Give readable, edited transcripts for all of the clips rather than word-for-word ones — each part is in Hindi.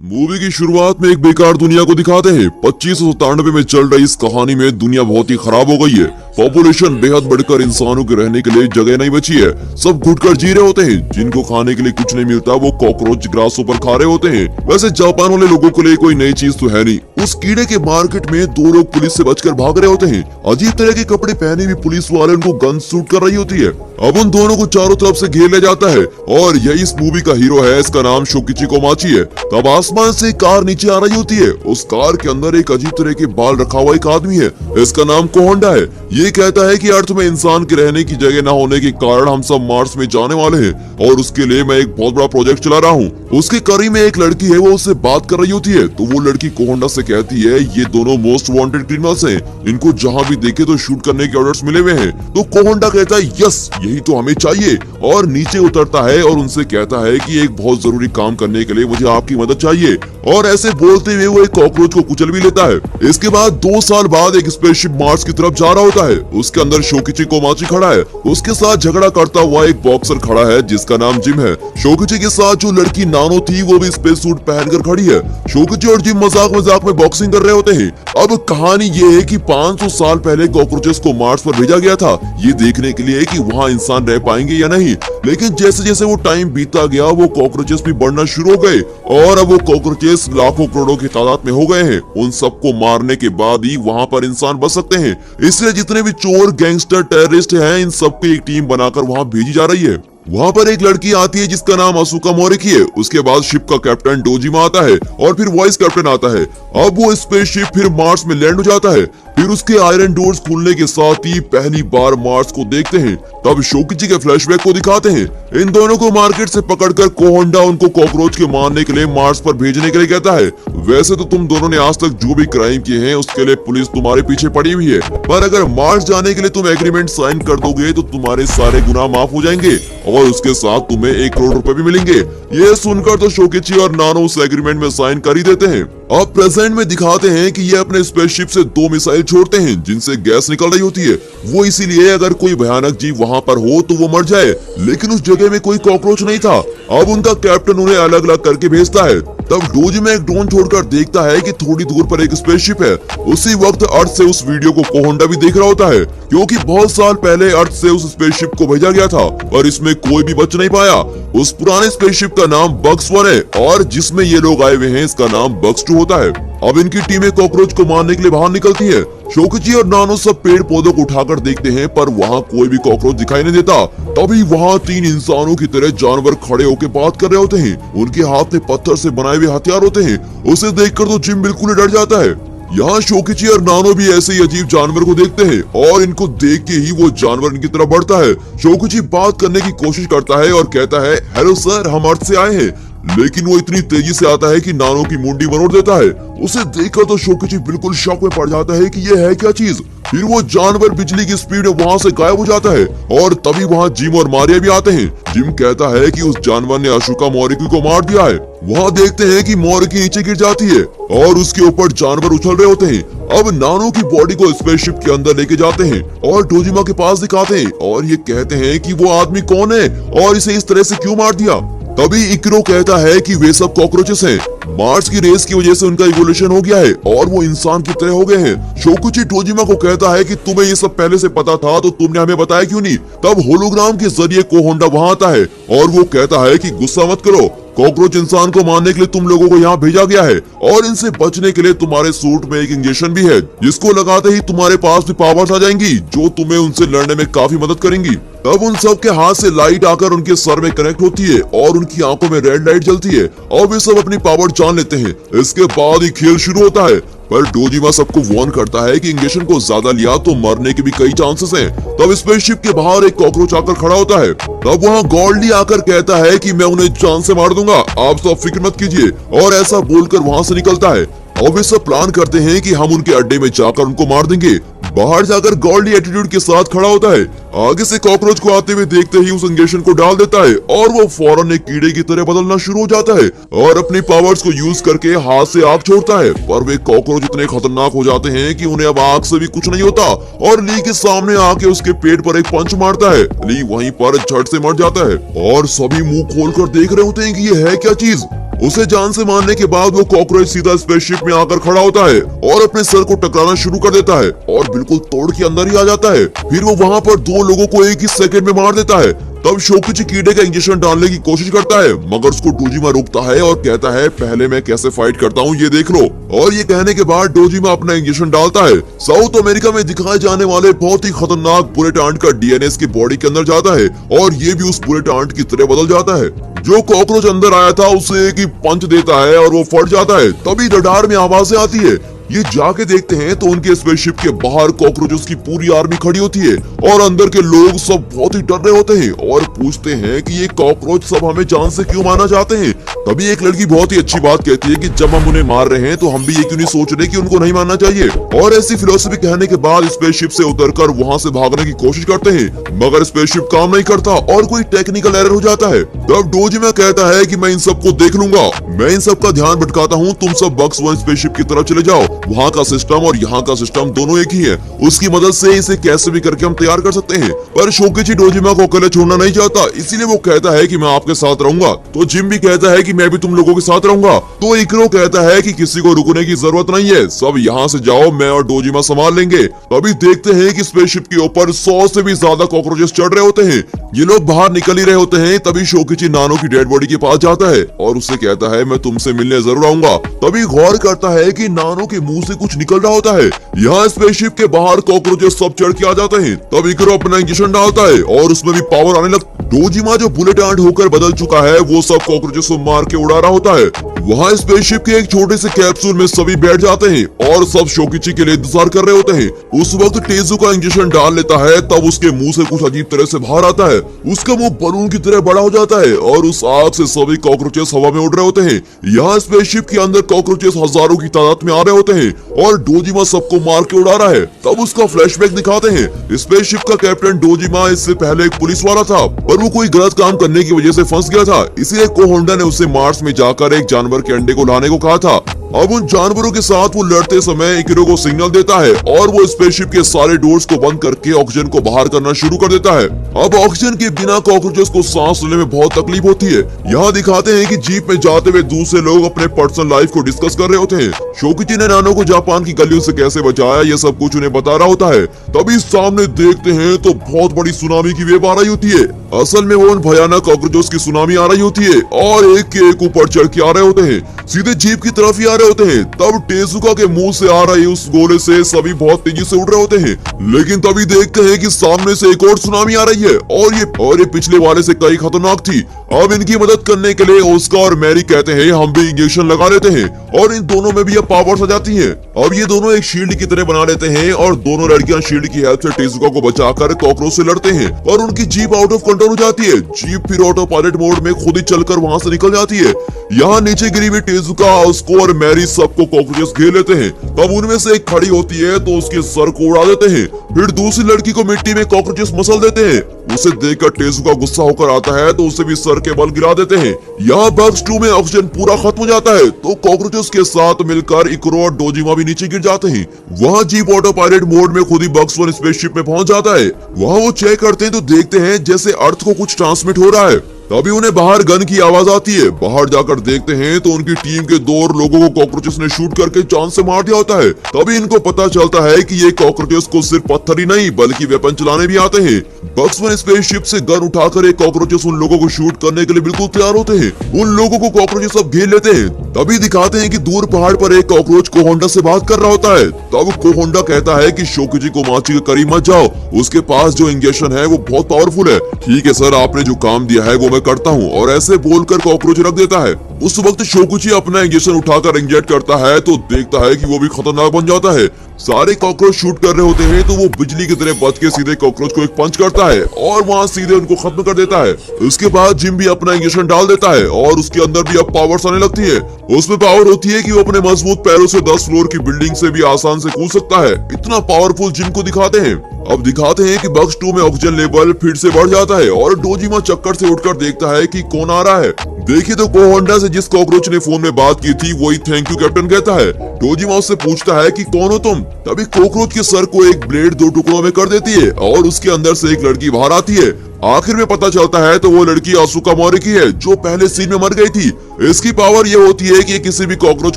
मूवी की शुरुआत में एक बेकार दुनिया को दिखाते हैं। 2597 में चल रही इस कहानी में दुनिया बहुत ही खराब हो गई है। पॉपुलेशन बेहद बढ़कर इंसानों के रहने के लिए जगह नहीं बची है। सब घुटकर जी रहे होते हैं। जिनको खाने के लिए कुछ नहीं मिलता वो कॉकरोच ग्रासों पर खा रहे होते हैं। वैसे जापान वाले लोगों के लिए कोई नई चीज तो है नहीं। उस कीड़े के मार्केट में दो लोग पुलिस से बचकर भाग रहे होते हैं। अजीब तरह के कपड़े पहने हुए पुलिस वाले उनको गन शूट कर रही होती है। अब उन दोनों को चारों तरफ से घेर लिया जाता है और यही इस मूवी का हीरो है। इसका नाम शोकिची कोमाची है। तब आसमान से कार नीचे आ रही होती है। उस कार के अंदर एक अजीब तरह के बाल रखा हुआ एक आदमी है। इसका नाम कोहोंडा है। ये कहता है कि अर्थ में इंसान के रहने की जगह न होने के कारण हम सब मार्स में जाने वाले हैं और उसके लिए मैं एक बहुत बड़ा प्रोजेक्ट चला रहा हूँ। उसके करीब में एक लड़की है, वो उससे बात कर रही होती है। तो वो लड़की कोहोंडा से कहती है ये दोनों मोस्ट वांटेड क्रिमिनल्स हैं। इनको जहाँ भी देखे तो शूट करने के ऑर्डर्स मिले हुए हैं। तो कोहोंडा कहता है यस यही तो हमें चाहिए और नीचे उतरता है और उनसे कहता है कि एक बहुत जरूरी काम करने के लिए मुझे आपकी मदद चाहिए। और ऐसे बोलते हुए वो एक कॉकरोच को कुचल भी लेता है। इसके बाद 2 साल बाद एक स्पेसशिप मार्स की तरफ जा रहा होता है। उसके अंदर शोकिची कोमाची खड़ा है। उसके साथ झगड़ा करता हुआ एक बॉक्सर खड़ा है जिसका नाम जिम है। शोकिची के साथ जो लड़की नानो थी वो भी स्पेस सूट पहनकर खड़ी है। शोकिची और जिम मजाक मजाक में बॉक्सिंग कर रहे होते हैं। अब कहानी ये है कि 500 साल पहले कॉकरोचेस को मार्स पर भेजा गया था ये देखने के लिए कि वहाँ इंसान रह पाएंगे या नहीं। लेकिन जैसे जैसे वो टाइम बीतता गया वो कॉकरोचेस भी बढ़ना शुरू हो गए और अब वो कॉकरोचेस लाखों करोड़ों की तादाद में हो गए हैं। उन सबको मारने के बाद ही वहाँ पर इंसान बच सकते हैं। इसलिए जितने भी चोर गैंगस्टर टेररिस्ट हैं इन सबकी एक टीम बनाकर वहाँ भेजी जा रही है। वहाँ पर एक लड़की आती है जिसका नाम असुका मोरिकी है। उसके बाद शिप का कैप्टन डोजिमा आता है और फिर वाइस कैप्टन आता है। अब वो स्पेसशिप फिर मार्स में लैंड हो जाता है। फिर उसके आयरन डोर्स खुलने के साथ ही पहली बार मार्स को देखते हैं। तब शोकिची के फ्लैशबैक को दिखाते हैं। इन दोनों को मार्केट से पकड़कर कोहोंडा उनको कॉकरोच के मारने के लिए मार्स पर भेजने के लिए कहता है। वैसे तो तुम दोनों ने आज तक जो भी क्राइम किए हैं उसके लिए पुलिस तुम्हारे पीछे पड़ी हुई है, पर अगर मार्स जाने के लिए तुम एग्रीमेंट साइन कर दोगे तो तुम्हारे सारे गुनाह माफ हो जाएंगे और उसके साथ तुम्हें 1 करोड़ रुपए भी मिलेंगे। ये सुनकर तो शोकिची और नानो उस एग्रीमेंट में साइन कर ही देते हैं। अब प्रेजेंट में दिखाते हैं कि ये अपने स्पेसशिप से 2 मिसाइल छोड़ते हैं जिनसे गैस निकल रही होती है। वो इसीलिए अगर कोई भयानक जीव वहाँ पर हो तो वो मर जाए। लेकिन उस जगह में कोई कॉकरोच नहीं था। अब उनका कैप्टन उन्हें अलग अलग करके भेजता है। तब डोजिमा एक ड्रोन छोड़कर देखता है कि थोड़ी दूर पर एक स्पेसशिप है। उसी वक्त अर्थ से उस वीडियो को कोहोंडा भी देख रहा होता है क्योंकि बहुत साल पहले अर्थ से उस स्पेसशिप को भेजा गया था पर इसमें कोई भी बच नहीं पाया। उस पुराने स्पेसशिप का नाम बग्स 1 है और जिसमें ये लोग आए हुए हैं इसका नाम बग्स 2 होता है। अब इनकी टीमें कॉकरोच को मारने के लिए बाहर निकलती है। शोकिची और नानो सब पेड़ पौधों को उठाकर देखते हैं पर वहाँ कोई भी कॉकरोच दिखाई नहीं देता। तभी वहाँ 3 इंसानों की तरह जानवर खड़े होकर बात कर रहे होते हैं। उनके हाथ में पत्थर से बनाए हुए हथियार होते हैं। उसे देखकर तो जिम बिल्कुल डर जाता है। यहाँ शोकिची और नानो भी ऐसे ही अजीब जानवर को देखते हैं और इनको देख के ही वो जानवर इनकी तरफ बढ़ता है। शोकिची बात करने की कोशिश करता है और कहता है हेलो सर, हम अर्थ से आए हैं। लेकिन वो इतनी तेजी से आता है कि नानो की मुंडी मरोड़ देता है। उसे देखकर तो शोकिची बिल्कुल शॉक में पड़ जाता है कि ये है क्या चीज। फिर वो जानवर बिजली की स्पीड में वहाँ से गायब हो जाता है और तभी वहाँ जिम और मारिया भी आते हैं। जिम कहता है कि उस जानवर ने असुका मोरिकी को मार दिया है। वहाँ देखते हैं कि मोरिकी नीचे गिर जाती है और उसके ऊपर जानवर उछल रहे होते हैं। अब नानो की बॉडी को स्पेसशिप के अंदर लेके जाते हैं और डोजिमा के पास दिखाते हैं और ये कहते हैं कि वो आदमी कौन है और इसे इस तरह से क्यों मार दिया। तभी इकरो कहता है कि वे सब कॉकरोचेस हैं। मार्स की रेस की वजह से उनका इवोल्यूशन हो गया है और वो इंसान की तरह हो गए हैं। शोकिची डोजिमा को कहता है कि तुम्हें ये सब पहले से पता था तो तुमने हमें बताया क्यों नहीं। तब होलोग्राम के जरिए कोहोंडा वहाँ आता है और वो कहता है कि गुस्सा मत करो, कॉकरोच इंसान को मारने के लिए तुम लोगों को यहाँ भेजा गया है और इनसे बचने के लिए तुम्हारे सूट में एक इंजेक्शन भी है जिसको लगाते ही तुम्हारे पास भी पावर्स आ जाएंगी जो तुम्हें उनसे लड़ने में काफी मदद करेंगी। तब उन सब के हाथ से लाइट आकर उनके सर में कनेक्ट होती है और उनकी आंखों में रेड लाइट जलती है और वे सब अपनी पावर जान लेते हैं। इसके बाद ही खेल शुरू होता है पर डोजिमा सबको वार्न करता है कि इंजेक्शन को ज्यादा लिया तो मरने के भी कई चांसेस हैं। तब स्पेसशिप के बाहर एक कॉकरोच आकर खड़ा होता है। तब वहाँ गॉल्डी आकर कहता है कि मैं उन्हें जान से मार दूंगा, आप सब फिक्र मत कीजिए और ऐसा बोलकर वहाँ से निकलता है। और वे सब प्लान करते हैं कि हम उनके अड्डे में जाकर उनको मार देंगे। बाहर जाकर गॉल्डी एटीट्यूड के साथ खड़ा होता है आगे से कॉकरोच को आते हुए देखते ही उस इंजेक्शन को डाल देता है और वो फौरन एक कीड़े की तरह बदलना शुरू हो जाता है और अपनी पावर्स को यूज करके हाथ से आग छोड़ता है। पर वे कॉकरोच इतने खतरनाक हो जाते हैं कि उन्हें अब आग से भी कुछ नहीं होता और ली के सामने आके उसके पेट पर एक पंच मारता है। ली वहीं पर झट से मर जाता है और सभी मुंह खोलकर देख रहे होते हैं कि ये है क्या चीज। उसे जान से मारने के बाद वो कॉकरोच सीधा स्पेसशिप में आकर खड़ा होता है और अपने सर को टकराना शुरू कर देता है और बिल्कुल तोड़ के अंदर ही आ जाता है। फिर वो वहाँ पर 2 लोगों को एक ही सेकंड में मार देता है। तब शोकिची कीड़े का इंजेक्शन डालने की कोशिश करता है मगर उसको डोजिमा रोकता है और कहता है पहले मैं कैसे फाइट करता हूँ ये देख लो। और ये कहने के बाद डोजिमा अपना इंजेक्शन डालता है। साउथ अमेरिका में दिखाए जाने वाले बहुत ही खतरनाक बुलेट आंट का डीएनए इसके बॉडी के अंदर जाता है और ये भी उस बुलेट आंट की तरह बदल जाता है। जो कॉकरोच अंदर आया था उसे एक ही पंच देता है और वो फट जाता है। तभी रडार में आवाजें आती है। ये जाके देखते हैं तो उनके स्पेसशिप के बाहर कॉकरोचेस की पूरी आर्मी खड़ी होती है और अंदर के लोग सब बहुत ही डर रहे होते हैं और पूछते हैं कि ये कॉकरोच सब हमें जान से क्यों मारना चाहते हैं। तभी एक लड़की बहुत ही अच्छी बात कहती है कि जब हम उन्हें मार रहे हैं तो हम भी ये क्यों नहीं सोच रहे कि उनको नहीं मारना चाहिए। और ऐसी फिलोसफी कहने के बाद स्पेसशिप से उतरकर वहाँ से भागने की कोशिश करते हैं मगर स्पेसशिप काम नहीं करता और कोई टेक्निकल एरर हो जाता है। तब डोजिमा कहता है कि मैं इन सबको देख लूंगा, मैं इन सब का ध्यान भटकाता हूँ, तुम सब बक्स वन स्पेसशिप की तरफ चले जाओ, वहाँ का सिस्टम और यहाँ का सिस्टम दोनों एक ही है, उसकी मदद से इसे कैसे भी करके हम तैयार कर सकते हैं। पर शोकिची डोजिमा को अकेले छोड़ना नहीं चाहता, इसीलिए वो कहता है कि मैं आपके साथ रहूंगा। तो जिम भी कहता है कि मैं भी तुम लोगों के साथ रहूंगा। तो इकरो कहता है कि किसी को रुकने की जरूरत नहीं है, सब यहाँ से जाओ, मैं और डोजिमा संभाल लेंगे। तभी देखते हैं कि स्पेसशिप के ऊपर 100 से भी ज्यादा कॉकरोचेस चढ़ रहे होते हैं। ये लोग बाहर निकल ही रहे होते हैं। तभी शोकिची नानो की डेड बॉडी के पास जाता है और उससे कहता है मैं तुमसे मिलने जरूर आऊंगा। तभी गौर करता है कि नानो के मुंह से कुछ निकल रहा होता है। यहाँ स्पेसशिप के बाहर कॉकरोचेस सब चढ़ के आ जाते हैं। तब इकरो अपना इंजेक्शन डालता है और उसमें भी पावर आने लगता है। डोजिमा जो बुलेट आंट होकर बदल चुका है वो सब कॉकरोचेस को मार के उड़ा रहा होता है। वहाँ स्पेसशिप के एक छोटे से कैप्सूल में सभी बैठ जाते हैं और सब शोकिची के लिए इंतजार कर रहे होते हैं। उस वक्त टेजू का इंजेक्शन डाल लेता है। तब उसके मुंह से कुछ अजीब तरह से बाहर आता है। उसका मुंह बलून की तरह बड़ा हो जाता है और उस आग से सभी कॉकरोचेस हवा में उड़ रहे होते हैं। यहाँ स्पेसशिप के अंदर कॉकरोचेस हजारों की तादाद में आ रहे होते हैं और डोजिमा सबको मार के उड़ा रहा है। तब उसका फ्लैशबैक दिखाते हैं। स्पेसशिप का कैप्टन डोजिमा इससे पहले एक पुलिस वाला था पर वो कोई गलत काम करने की वजह से फंस गया था, इसीलिए कोहोंडा ने उसे मार्स में जाकर एक जानवर के अंडे को लाने को कहा था। अब उन जानवरों के साथ वो लड़ते समय इकिरो को सिग्नल देता है और वो स्पेसशिप के सारे डोर्स को बंद करके ऑक्सीजन को बाहर करना शुरू कर देता है। अब ऑक्सीजन के बिना कॉकरोचेस को सांस लेने में बहुत तकलीफ होती है। यहाँ दिखाते हैं कि जीप में जाते हुए दूसरे लोग अपने पर्सनल लाइफ को डिस्कस कर रहे होते हैं। शोकिची ने नानो को जापान की गलियों से कैसे बचाया ये सब कुछ उन्हें बता रहा होता है। तभी सामने देखते हैं तो बहुत बड़ी सुनामी की वेव आ रही होती है। असल में वो उन भयानक कॉकरोचेस की सुनामी आ रही होती है और एक के एक ऊपर चढ़ के आ रहे होते हैं, सीधे जीप की तरफ ही आ रहे होते हैं। तब टेजुका के मुंह से आ रही उस गोले से सभी बहुत तेजी से उड़ रहे होते हैं। लेकिन तभी देखते हैं कि सामने से एक और सुनामी आ रही है और ये पिछले वाले से कई खतरनाक थी। अब इनकी मदद करने के लिए ओस्का और मैरी कहते हैं हम भी इंजेक्शन लगा लेते हैं और इन दोनों में भी अब पावर्स आ जाती हैं। अब ये दोनों एक शील्ड की तरह बना लेते हैं और दोनों लड़कियां शील्ड की हेल्प से टेजुका को बचाकर कॉकरोच से लड़ते हैं और उनकी जीप आउट ऑफ कंट्रोल हो जाती है। जीप फिर ऑटो पायलट मोड में खुद ही चलकर वहां से निकल जाती है। यहाँ नीचे गिरी हुई टेजुका, ओस्को और मैरी सबको कॉकरोचेस घेर लेते हैं। तब उनमें से एक खड़ी होती है तो उसके सर को उड़ा देते हैं। फिर दूसरी लड़की को मिट्टी में कॉकरोचेस मसल देते हैं। उसे देखकर टेजुका गुस्सा होकर आता है तो उसे भी सर के बल गिरा देते हैं। यहाँ बक्स 2 में ऑक्सीजन पूरा खत्म हो जाता है तो कॉकरोचेस के साथ मिलकर इकरो और डोजिमा भी नीचे गिर जाते हैं। वहाँ जीप ऑटो पायलट मोड में खुद ही बक्स 1 स्पेसशिप में पहुंच जाता है। वहाँ वो चेक करते हैं तो देखते हैं जैसे अर्थ को कुछ ट्रांसमिट हो रहा है। तभी उन्हें बाहर गन की आवाज आती है। बाहर जाकर देखते हैं तो उनकी टीम के 2 लोगों को कॉकरोचेस ने शूट करके जान से मार दिया होता है। तभी इनको पता चलता है कि ये कॉकरोचेस को सिर्फ पत्थर ही नहीं बल्कि वेपन चलाने भी आते हैं। बक्स 1 स्पेसशिप से गन उठाकर एक कॉकरोचेस उन लोगों को शूट करने के लिए बिल्कुल तैयार होते हैं। उन लोगों को कॉकरोचेस सब घेर लेते हैं। तभी दिखाते हैं कि दूर पहाड़ पर एक कॉकरोच कोहोंडा से बात कर रहा होता है। तब कोहोंडा कहता है कि शोकुजी को माची के करीब मत जाओ, उसके पास जो इंजेक्शन है वो बहुत पावरफुल है। ठीक है सर, आपने जो काम दिया है वो मैं करता हूँ, और ऐसे बोलकर कॉकरोच रख देता है। उस वक्त शोकुची अपना इंजेक्शन उठाकर इंजेक्ट करता है तो देखता है कि वो भी खतरनाक बन जाता है। सारे कॉकरोच शूट कर रहे होते हैं तो वो बिजली की तरह बच के सीधे कॉकरोच को एक पंच करता है और वहाँ सीधे उनको खत्म कर देता है। उसके बाद जिम भी अपना इंजेक्शन डाल देता है और उसके अंदर भी अब पावर्स आने लगती है। उसमें पावर होती है कि वो अपने मजबूत पैरों से 10 फ्लोर की बिल्डिंग से भी आसान से कूद सकता है। इतना पावरफुल जिम को दिखाते हैं। अब दिखाते हैं कि बक्स 2 में ऑक्सीजन लेवल फिर से बढ़ जाता है और डोजिमा चक्कर से उठकर देखता है कि कौन आ रहा है। देखिए तो कोहोंडा से जिस कॉकरोच ने फोन में बात की थी वही थैंक यू कैप्टन कहता है। डोजिमा उससे पूछता है कि कौन हो तुम। तभी कॉकरोच के सर को एक ब्लेड 2 टुकड़ों में कर देती है और उसके अंदर से एक लड़की बाहर आती है। आखिर में पता चलता है तो वो लड़की आसुका मोरी की है जो पहले सीन में मर गई थी। इसकी पावर ये होती है कि किसी भी कॉकरोच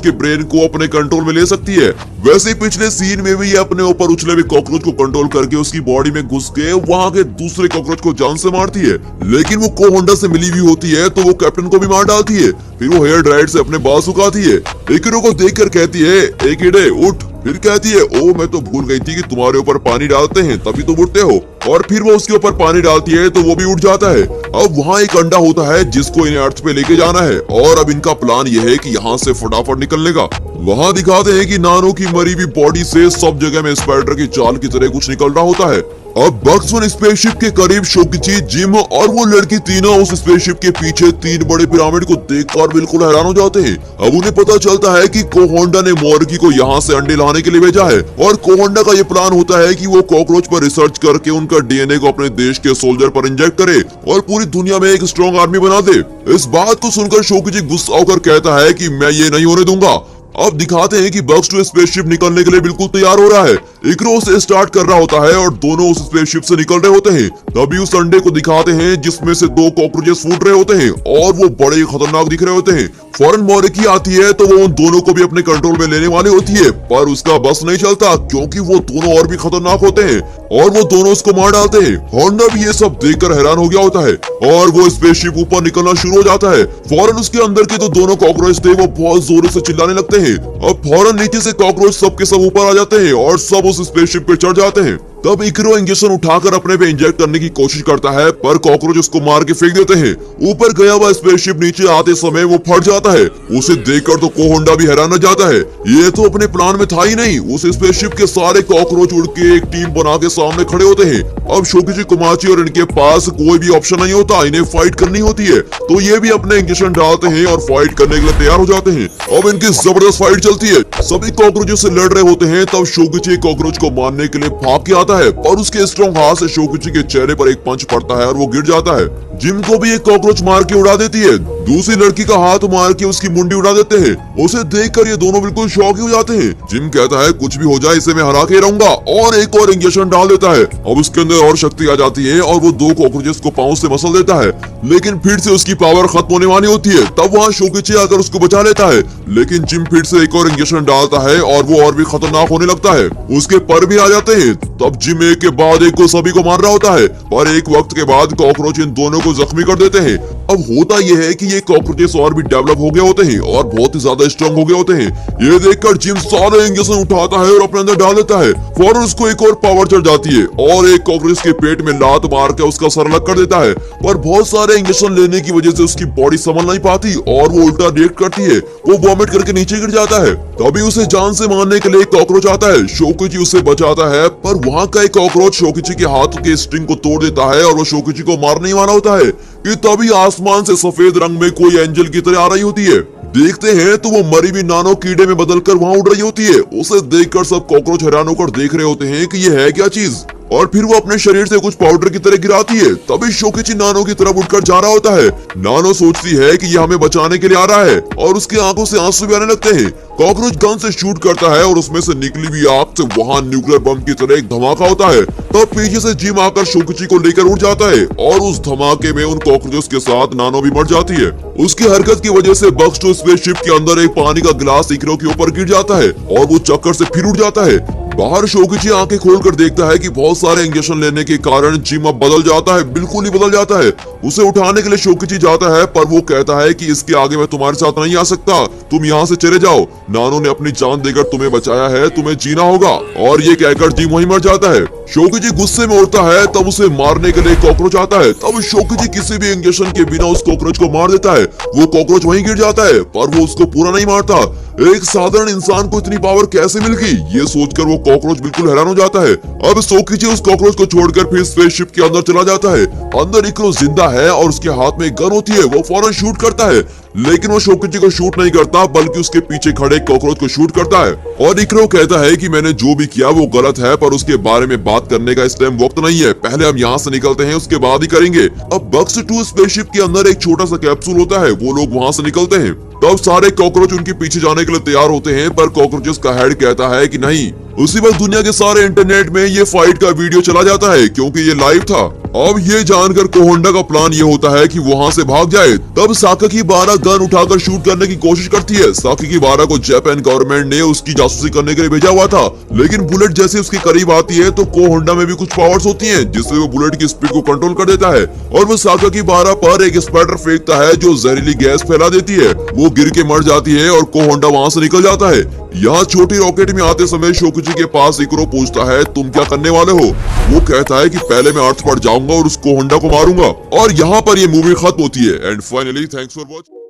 के ब्रेन को अपने कंट्रोल में ले सकती है। वैसे ही पिछले सीन में भी ये अपने ऊपर उछले हुए कॉकरोच को कंट्रोल करके उसकी बॉडी में घुस के वहाँ के दूसरे कॉकरोच को जान से मारती है। लेकिन वो कोहोंडा से मिली हुई होती है तो वो कैप्टन को भी मार डालती है। फिर वो हेयर ड्रायर से अपने बाल सुखाती है। एकिरो को देखकर कहती है, एकिडे उठ। फिर कहती है, ओ मैं तो भूल गई थी कि तुम्हारे ऊपर पानी डालते हैं तभी तुम उठते हो। और फिर वो उसके ऊपर पानी डालती है तो वो भी उठ जाता है। अब वहाँ एक अंडा होता है जिसको इन्हें अर्थ पे लेके जाना है और अब इनका प्लान ये है कि यहाँ से फटाफट निकलने का। वहाँ दिखाते हैं कि नानो की मरी हुई बॉडी से सब जगह में स्पाइडर की चाल की तरह कुछ निकल रहा होता है। अब बक्स 1 स्पेसशिप के करीब शोकिची, जिम और वो लड़की तीनों उस स्पेसशिप के पीछे 3 बड़े पिरामिड को देखकर बिल्कुल हैरान हो जाते हैं। अब उन्हें पता चलता है कि कोहोंडा ने मोर्गी को यहाँ से अंडे लाने के लिए भेजा है और कोहोंडा का ये प्लान होता है कि वो कॉकरोच पर रिसर्च करके उनका डीएनए को अपने देश के सोल्जर पर इंजेक्ट करे और पूरी दुनिया में एक स्ट्रॉन्ग आर्मी बना दे। इस बात को सुनकर शोकिची गुस्सा होकर कहता है कि मैं ये नहीं होने दूंगा। अब दिखाते हैं कि बक्स 2 स्पेसशिप निकलने के लिए बिल्कुल तैयार हो रहा है। इकरो से स्टार्ट कर रहा होता है और दोनों उस स्पेसशिप से निकल रहे होते हैं। तभी उस अंडे को दिखाते हैं जिसमें से 2 कॉकरोचेस फूट रहे होते हैं और वो बड़े ही खतरनाक दिख रहे होते हैं। फौरन मोरिकी आती है तो वो उन दोनों को भी अपने कंट्रोल में लेने वाली होती है, पर उसका बस नहीं चलता क्योंकि वो दोनों और भी खतरनाक होते हैं और वो दोनों उसको मार डालते हैं। होंडा भी ये सब देखकर हैरान हो गया होता है और वो स्पेसशिप ऊपर निकलना शुरू हो जाता है। फौरन उसके अंदर के जो दोनों कॉकरोच थे वो बहुत जोरों से चिल्लाने लगते हैं। अब फौरन नीचे से कॉकरोच सब के सब ऊपर आ जाते हैं और सब उस स्पेसशिप पे चढ़ जाते हैं। तब इकरो इंजेक्शन उठाकर अपने पे इंजेक्ट करने की कोशिश करता है पर कॉकरोच उसको मार के फेंक देते हैं। ऊपर गया हुआ स्पेसशिप नीचे आते समय वो फट जाता है। उसे देखकर तो कोहोंडा भी हैरान हो जाता है। ये तो अपने प्लान में था ही नहीं। उस स्पेसशिप के सारे कॉकरोच उड़ के एक टीम बना के सामने खड़े होते हैं। अब शोकिची, कुमाची और इनके पास कोई भी ऑप्शन नहीं होता, इन्हें फाइट करनी होती है। तो ये भी अपने इंजेक्शन डालते हैं और फाइट करने के लिए तैयार हो जाते हैं। अब इनकी जबरदस्त फाइट चलती है। सभी कॉकरोचों से लड़ रहे होते हैं। तब शोकिची कॉकरोच को मारने के लिए भाग के आता है और उसके स्ट्रॉन्ग हाथ से शोकिची के चेहरे पर एक पंच पड़ता है और वो गिर जाता है। जिम को भी एक कॉकरोच मार के उड़ा देती है। दूसरी लड़की का हाथ मार के उसकी मुंडी उड़ा देते हैं। उसे देखकर ये दोनों बिल्कुल शॉक हो जाते हैं। जिम कहता है कुछ भी हो जाए इसे मैं हरा के रहूंगा और एक और इंजेक्शन डाल देता है। अब उसके अंदर और शक्ति आ जाती है और वो 2 कॉकरोचेस को पांव से मसल देता है। लेकिन फिर से उसकी पावर खत्म होने वाली होती है। तब वहाँ शोकिची आकर उसको बचा लेता है। लेकिन जिम फिर से एक और इंजेक्शन डालता है और वो और भी खतरनाक होने लगता है। उसके पर भी आ जाते हैं। तब जिम एक के बाद एक को सभी को मार रहा होता है पर एक वक्त के बाद कॉकरोच इन दोनों को जख्मी कर देते हैं। अब होता यह है कि ये कॉकरोचेस और भी डेवलप हो गए होते हैं और बहुत ही ज्यादा स्ट्रांग हो गए होते हैं। ये देखकर जिम सारे इंजेक्शन उठाता है और अपने अंदर डाल देता है। फौरन उसको एक और पावर चढ़ जाती है और एक कॉकरोच के पेट में लात मार के उसका सर अलग कर देता है। पर बहुत सारे इंजेक्शन लेने की वजह से उसकी बॉडी संभल नहीं पाती और वो उल्टा रिएक्ट करती है। वो वॉमिट करके नीचे गिर जाता है। तभी उसे जान से मारने के लिए एक कॉकरोच आता है। शोकिची उसे बचाता है पर वहाँ का एक कॉकरोच शोकिची के हाथ के स्ट्रिंग को तोड़ देता है और वो शोकिची को मारने वाला होता है कि तभी आसमान से सफेद रंग में कोई एंजल की तरह आ रही होती है। देखते हैं तो वो मरी हुई नानो कीड़े में बदलकर वहाँ उड़ रही होती है। उसे देखकर सब कॉकरोच हैरान होकर देख रहे होते हैं कि ये है क्या चीज, और फिर वो अपने शरीर से कुछ पाउडर की तरह गिराती है। तभी शोकिची नानो की तरफ उठकर जा रहा होता है। नानो सोचती है कि ये हमें बचाने के लिए आ रहा है और उसकी आंखों से आंसू भी आने लगते हैं। कॉकरोच गन से शूट करता है और उसमें से निकली हुई आग से वहाँ न्यूक्लियर बम की तरह एक धमाका होता है। तब पीछे से जिम आकर शोकिची को लेकर उड़ जाता है और उस धमाके में उन कॉकरोचेस के साथ नानो भी मर जाती है। उसकी हरकत की वजह से बक्स 2 स्पेसशिप के अंदर एक पानी का गिलास इकरो के ऊपर गिर जाता है और वो चक्कर से फिर उड़ जाता है। बाहर शोकिची आंखें खोलकर देखता है कि बहुत सारे इंजेक्शन लेने के कारण जिम अब बदल जाता है, बिल्कुल ही बदल जाता है। उसे उठाने के लिए शोकिची जाता है पर वो कहता है कि इसके आगे मैं तुम्हारे साथ नहीं आ सकता, तुम यहाँ से चले जाओ। नानो ने अपनी जान देकर तुम्हें बचाया है, तुम्हें जीना होगा। और ये कहकर जिम वहीं मर जाता है। शोकिची गुस्से में उड़ता है। तब उसे मारने के लिए कॉकरोच आता है। तब शोकिची किसी भी इंजेक्शन के बिना उस कॉकरोच को मार देता है। वो कॉकरोच वहीं गिर जाता है पर वो उसको पूरा नहीं मारता। एक साधारण इंसान को इतनी पावर कैसे मिल गई? ये सोचकर वो कॉकरोच बिल्कुल हैरान हो जाता है। अब सोकिची उस कॉकरोच को छोड़कर फिर स्पेसशिप के अंदर चला जाता है। अंदर इक्रो जिंदा है और उसके हाथ में एक गन होती है। वो फौरन शूट करता है, लेकिन वो शोकिची को शूट नहीं करता बल्कि उसके पीछे खड़े कॉकरोच को शूट करता है। और इक्रो कहता है कि मैंने जो भी किया वो गलत है, पर उसके बारे में बात करने का इस टाइम वक्त नहीं है। पहले हम यहाँ से निकलते हैं, उसके बाद ही करेंगे। अब बक्स 2 स्पेसशिप के अंदर एक छोटा सा कैप्सूल होता है। वो लोग वहाँ से निकलते हैं। तब सारे कॉकरोच उनके पीछे जाने के लिए तैयार होते हैं, पर कॉकरोचेस का हेड कहता है कि नहीं। उसी वक्त दुनिया के सारे इंटरनेट में ये फाइट का वीडियो चला जाता है, क्योंकि ये लाइव था। अब ये जानकर कोहोंडा का प्लान ये होता है कि वहाँ से भाग जाए। तब साकाकीबारा गन उठाकर शूट करने की कोशिश करती है। साकाकीबारा को जापान गवर्नमेंट ने उसकी जासूसी करने के लिए भेजा हुआ था, लेकिन बुलेट जैसे उसके करीब आती है तो कोहोंडा में भी कुछ पावर्स होती हैं, जिससे वो बुलेट की स्पीड को कंट्रोल कर देता है। और वो साकाकीबारा पर एक स्पाइडर फेंकता है जो जहरीली गैस फैला देती है। वो गिर के मर जाती है और कोहोंडा वहाँ से निकल जाता है। यहाँ छोटी रॉकेट में आते समय शोकुची के पास इक्रो पूछता है, तुम क्या करने वाले हो? वो कहता है कि पहले मैं अर्थ पर जाऊंगा और उस कोहोंडा को मारूंगा। और यहाँ पर ये मूवी खत्म होती है। And finally thanks for watching.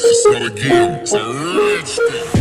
It's not a game, it's a rich thing.